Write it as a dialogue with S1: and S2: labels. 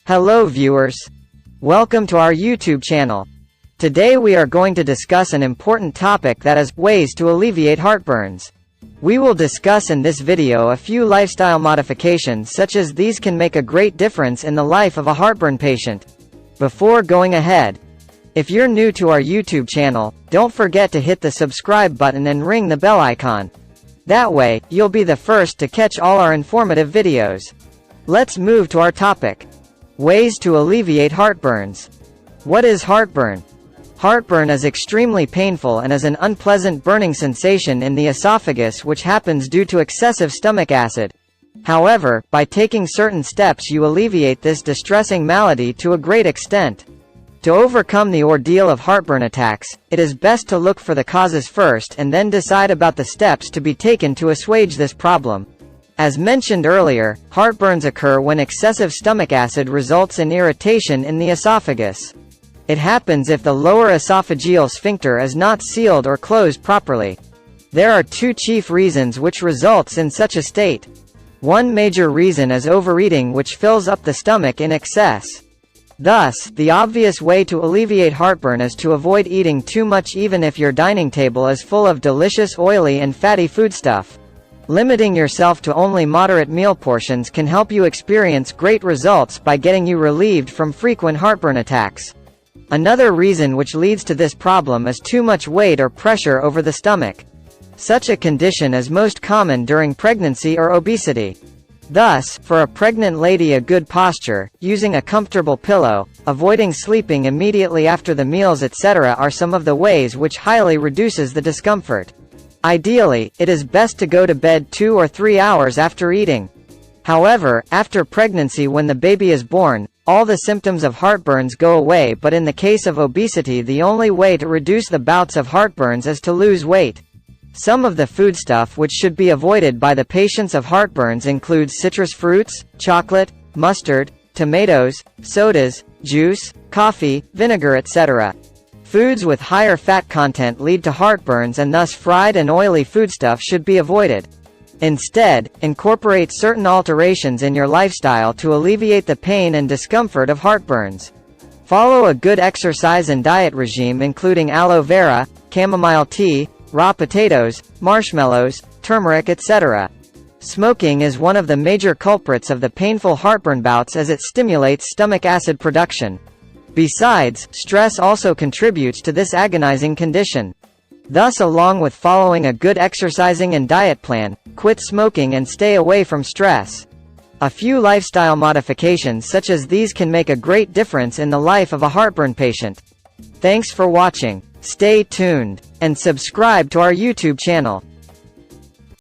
S1: Hello viewers. Welcome to our YouTube channel. Today we are going to discuss an important topic, that is, ways to alleviate heartburns. We will discuss in this video a few lifestyle modifications such as these can make a great difference in the life of a heartburn patient. Before going ahead, if you're new to our YouTube channel, don't forget to hit the subscribe button and ring the bell icon. That way, you'll be the first to catch all our informative videos. Let's move to our topic. Ways to alleviate heartburns. What is heartburn? Heartburn is extremely painful and is an unpleasant burning sensation in the esophagus which happens due to excessive stomach acid. However, by taking certain steps you alleviate this distressing malady to a great extent. To overcome the ordeal of heartburn attacks, it is best to look for the causes first and then decide about the steps to be taken to assuage this problem. As mentioned earlier, heartburns occur when excessive stomach acid results in irritation in the esophagus. It happens if the lower esophageal sphincter is not sealed or closed properly. There are two chief reasons which results in such a state. One major reason is overeating, which fills up the stomach in excess. Thus, the obvious way to alleviate heartburn is to avoid eating too much even if your dining table is full of delicious oily and fatty foodstuff. Limiting yourself to only moderate meal portions can help you experience great results by getting you relieved from frequent heartburn attacks. Another reason which leads to this problem is too much weight or pressure over the stomach. Such a condition is most common during pregnancy or obesity. Thus, for a pregnant lady, a good posture, using a comfortable pillow, avoiding sleeping immediately after the meals, etc. are some of the ways which highly reduces the discomfort. Ideally, it is best to go to bed 2 or 3 hours after eating. However, after pregnancy, when the baby is born, all the symptoms of heartburns go away, but in the case of obesity the only way to reduce the bouts of heartburns is to lose weight. Some of the foodstuff which should be avoided by the patients of heartburns include citrus fruits, chocolate, mustard, tomatoes, sodas, juice, coffee, vinegar, etc. Foods with higher fat content lead to heartburns, and thus fried and oily foodstuff should be avoided. Instead, incorporate certain alterations in your lifestyle to alleviate the pain and discomfort of heartburns. Follow a good exercise and diet regime including aloe vera, chamomile tea, raw potatoes, marshmallows, turmeric, etc. Smoking is one of the major culprits of the painful heartburn bouts as it stimulates stomach acid production. Besides, stress also contributes to this agonizing condition. Thus, along with following a good exercising and diet plan, quit smoking and stay away from stress. A few lifestyle modifications such as these can make a great difference in the life of a heartburn patient. Thanks for watching. Stay tuned, and subscribe to our YouTube channel.